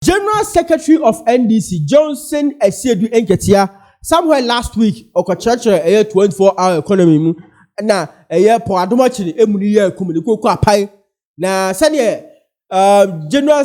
General Secretary of NDC, Johnson Asiedu Nketia, somewhere last week, Okochacha a 24-hour economy, na a year po adomachini emuni year kumuniko kwa pai. Na sanye General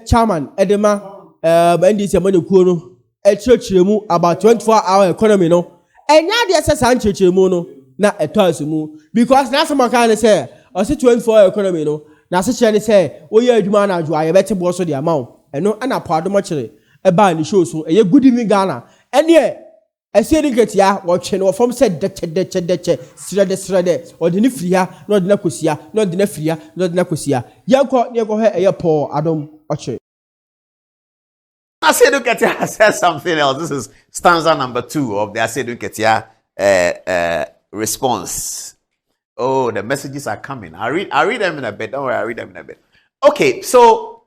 Chairman Edema NDC amani kuono churchemu about 24-hour economy no. Enya de asa churchemu no na etasumu because na some kind say o say 24-hour economy no. Na se chere say oye adwuma na adwo aye bete bo so de amount eno ana pado mo chere e ba ni show so eye good evening Ghana ene Asiedu Nketia wo twe no from say de srede o de ni fria no de na kosia no de na fria no de na kosia yanko ne ko he eye Paul Adom oche. Asiedu Nketia says something else. This is stanza number 2 of the Asiedu Nketia response. Oh, the messages are coming. I read them in a bit. Don't worry, I read them in a bit. Okay, so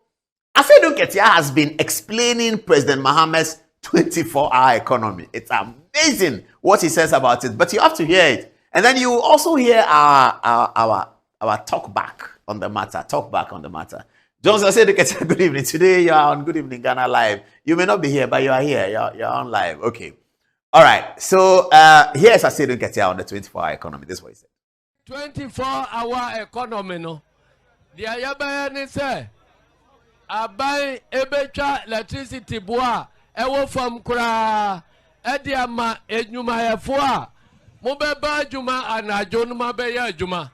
Asiedu Nketia has been explaining President Mohammed's 24-hour economy. It's amazing what he says about it, but you have to hear it. And then you also hear our talk back on the matter. Talk back on the matter. Johnson Asiedu Nketia, good evening. Today you are on Good Evening Ghana Live. You may not be here, but you are here. You're on live. Okay. All right. So here's Asiedu Nketia on the 24-hour economy. This is what he said. 24-hour economy no the ayaba ni say abai ebecha electricity boa ewo fam kura e di ama enyumayefo a mo beba adwuma anajo no mabeya adwuma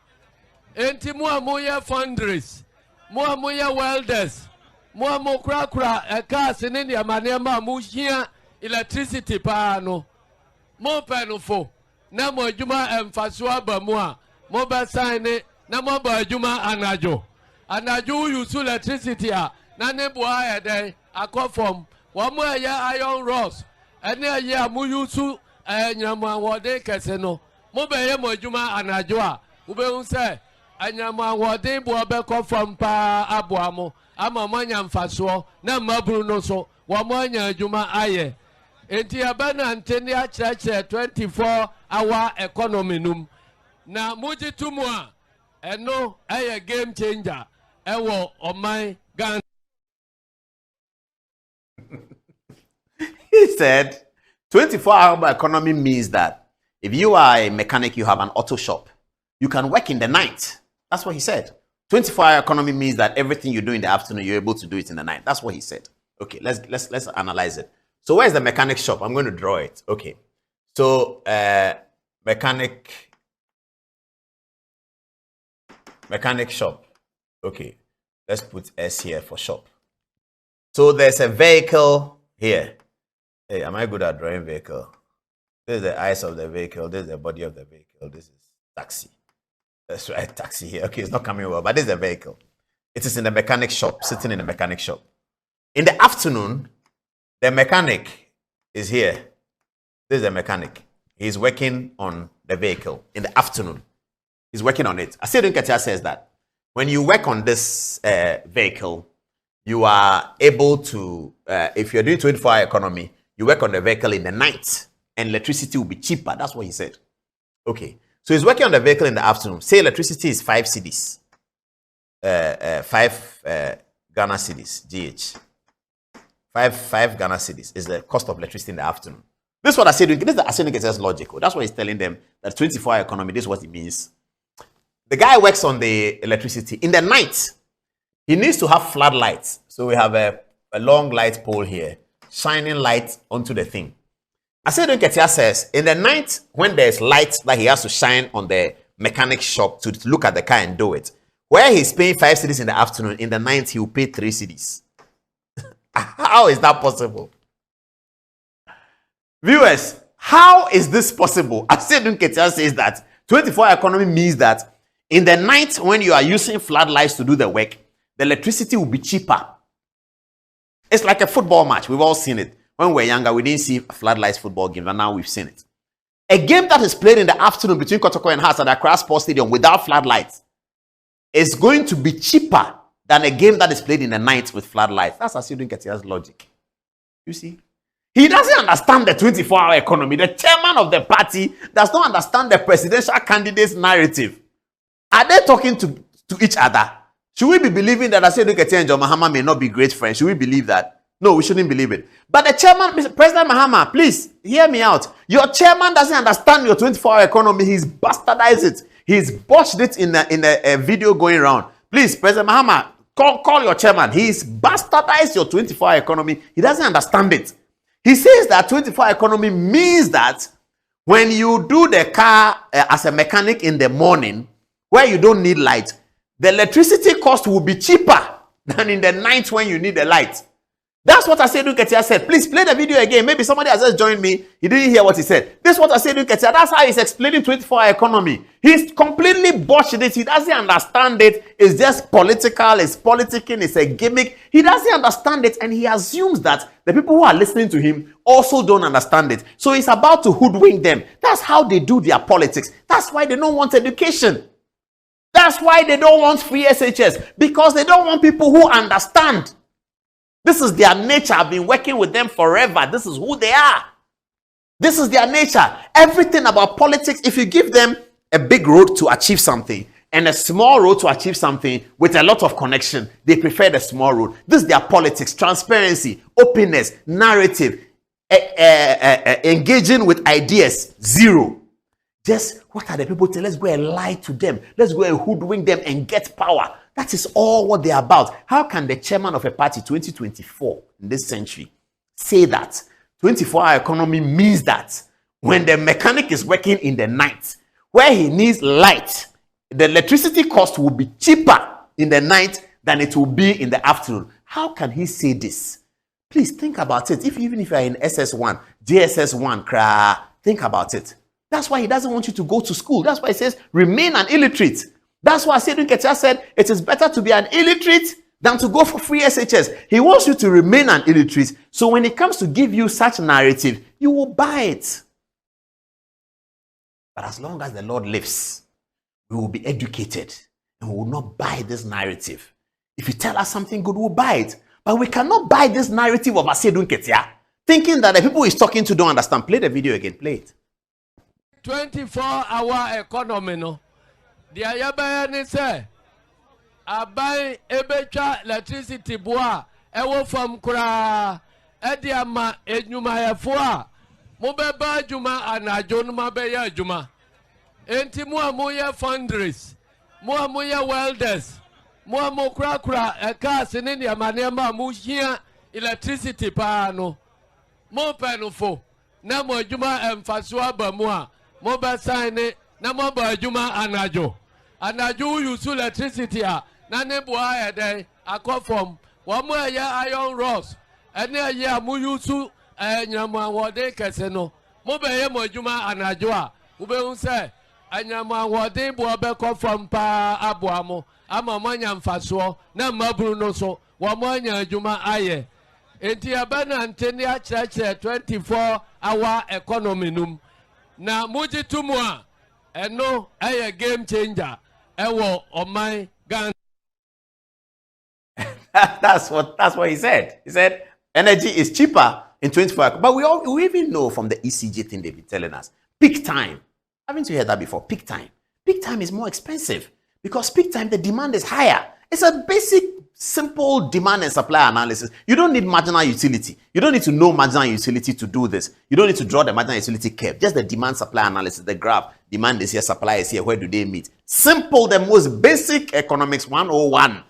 enti mo amoye fundraise mo amoye welders mo amokura e gas ni ne amane ma mo hia electricity pa no mo penufo na mo adwuma emfaso abamu a mobile sign na mobile juma anajo use electricity a na ne boa ede akofom wo mo iron rods ene aye amu use anyama wode kese no mobile mo juma anajo a ube hu se anyama wode boa be kofom pa aboamo ama manya mfaso na maburu no so wo mo anya juma aye enti abana anteni a chire 24-hour economy num na muji tumwa eno a game changer ewo omai Ghana. He said 24-hour economy means that if you are a mechanic, you have an auto shop, you can work in the night. That's what he said. 24-hour economy means that everything you do in the afternoon, you're able to do it in the night. That's what he said. Okay, let's analyze it. So where's the mechanic shop? I'm going to draw it. Okay. So mechanic shop. Okay, let's put S here for shop. So there's a vehicle here. Hey, am I good at drawing vehicle? This is the eyes of the vehicle. This is the body of the vehicle. This is taxi. That's right, taxi here. Okay, it's not coming well, but this is a vehicle. It is in the mechanic shop, sitting in the mechanic shop. In the afternoon, the mechanic is here. This is the mechanic. He's working on the vehicle in the afternoon. He's working on it. Asiedu Nketia says that when you work on this vehicle, you are able to, if you're doing 24-hour economy, you work on the vehicle in the night and electricity will be cheaper. That's what he said. Okay. So he's working on the vehicle in the afternoon. Say electricity is 5 cedis. 5 Ghana cedis, GH. 5 Ghana cedis is the cost of electricity in the afternoon. This is what Asiedu Nketia's logical. That's why he's telling them that 24-hour economy, this is what it means. The guy works on the electricity. In the night, he needs to have floodlights. So we have a long light pole here, shining light onto the thing. Asiedu Nketia says, in the night, when there's light that he has to shine on the mechanic shop to look at the car and do it, where he's paying 5 cedis in the afternoon, in the night, he will pay 3 cedis. How is that possible? Viewers, how is this possible? Asiedu Nketia says that 24-hour economy means that in the night, when you are using floodlights to do the work, the electricity will be cheaper. It's like a football match. We've all seen it. When we were younger, we didn't see a floodlights football game, but now we've seen it. A game that is played in the afternoon between Kotoko and Hearts at Accra Sports Stadium without floodlights is going to be cheaper than a game that is played in the night with floodlights. That's Asiedu Nketia's logic. You see? He doesn't understand the 24-hour economy. The chairman of the party does not understand the presidential candidate's narrative. Are they talking to each other? Should we be believing that Asiedu Nketia and John Mahama may not be great friends? Should we believe that? No, we shouldn't believe it. But the chairman, President Mahama, please hear me out. Your chairman doesn't understand your 24-hour economy. He's bastardized it. He's botched it in a video going around. Please, President Mahama, call your chairman. He's bastardized your 24-hour economy. He doesn't understand it. He says that 24-hour economy means that when you do the car as a mechanic in the morning, where you don't need light, the electricity cost will be cheaper than in the night when you need the light. That's what Asiedu Nketia said. Please play the video again. Maybe somebody has just joined me. He didn't hear what he said. This is what Asiedu Nketia. That's how he's explaining 24-hour economy. He's completely botched it. He doesn't understand it. It's just political. It's politicking. It's a gimmick. He doesn't understand it, and he assumes that the people who are listening to him also don't understand it. So he's about to hoodwink them. That's how they do their politics. That's why they don't want education. That's why they don't want free SHS, because they don't want people who understand. This is their nature. I've been working with them forever. This is who they are. This is their nature. Everything about politics, if you give them a big road to achieve something and a small road to achieve something with a lot of connection, they prefer the small road. This is their politics. Transparency, openness, narrative, engaging with ideas, zero. Just, what are the people saying? Let's go and lie to them. Let's go and hoodwink them and get power. That is all what they're about. How can the chairman of a party 2024 in this century say that 24-hour economy means that when the mechanic is working in the night, where he needs light, the electricity cost will be cheaper in the night than it will be in the afternoon? How can he say this? Please think about it. Even if you're in SS1, JSS1, think about it. That's why he doesn't want you to go to school. That's why he says remain an illiterate. That's why Asiedu Nketia said it is better to be an illiterate than to go for free SHS. He wants you to remain an illiterate, so when it comes to give you such narrative, you will buy it. But as long as the Lord lives, we will be educated and we will not buy this narrative. If you tell us something good, we'll buy it. But we cannot buy this narrative of Asiedu Nketia, thinking that the people he's talking to don't understand. Play the video again. Play it. 24-hour economy, no. The Ayabaya say, Abai Ebecha electricity boa, Ewo from Kura, Ediama, Enyuma Yafua, Mobeba Juma, and Ajonuma Beya Juma. Enti Muamoya fundraise, Muamoya welders, Muamo Krakra, a cast in India, Manema, Mushia, electricity pano, Mo Panofo, Namo Juma and Fasua Bamua, Moba Sine, Namo Juma Anajo. Anajo use electricity, Nanebua a day, a conform, 1 more year iron rods, and a year Muyusu, and Yama Wade Casino, Moba Juma Anajoa, Ube say, and Yama Wade Boabe conform pa Abuamo, Amamanya Fasua, Nama Bruno so, 1 more year Juma Aye. Entiabana and Tenia Church 24-hour economy num. Na Muji Tumwa, and no, a game changer. Ewo on my gun. That's what he said. He said energy is cheaper in 24 hours. But we even know from the ECG thing they've been telling us. Peak time. Haven't you heard that before? Peak time. Peak time is more expensive because peak time the demand is higher. It's a basic, simple demand and supply analysis. You don't need marginal utility. You don't need to know marginal utility to do this. You don't need to draw the marginal utility curve. Just the demand supply analysis, the graph. Demand is here, supply is here. Where do they meet? Simple, the most basic economics 101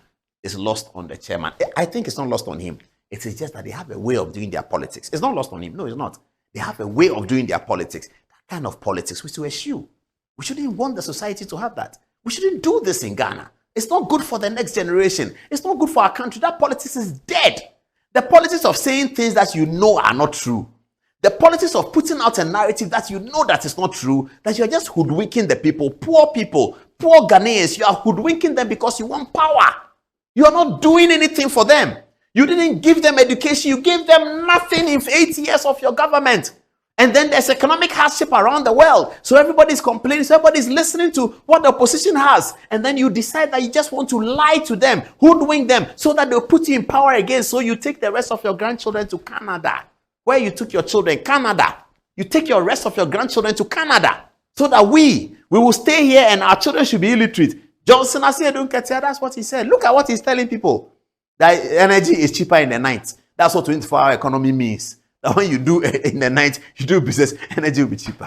is lost on the chairman. I think it's not lost on him. It is just that they have a way of doing their politics. It's not lost on him. No, it's not. They have a way of doing their politics. That kind of politics we should eschew. We shouldn't want the society to have that. We shouldn't do this in Ghana. It's not good for the next generation. It's not good for our country. That politics is dead. The politics of saying things that you know are not true. The politics of putting out a narrative that you know that is not true, that you're just hoodwinking the people, poor Ghanaians. You are hoodwinking them because you want power. You are not doing anything for them. You didn't give them education. You gave them nothing in 8 years of your government. And then there's economic hardship around the world. So everybody's complaining. So everybody's listening to what the opposition has. And then you decide that you just want to lie to them, hoodwink them, so that they'll put you in power again. So you take the rest of your grandchildren to Canada. Where you took your children, Canada. You take your rest of your grandchildren to Canada. So that we will stay here and our children should be illiterate. Johnson Asiedu Nketia, that's what he said. Look at what he's telling people. That energy is cheaper in the night. That's what 24-hour economy means. That when you do in the night, you do business, energy will be cheaper.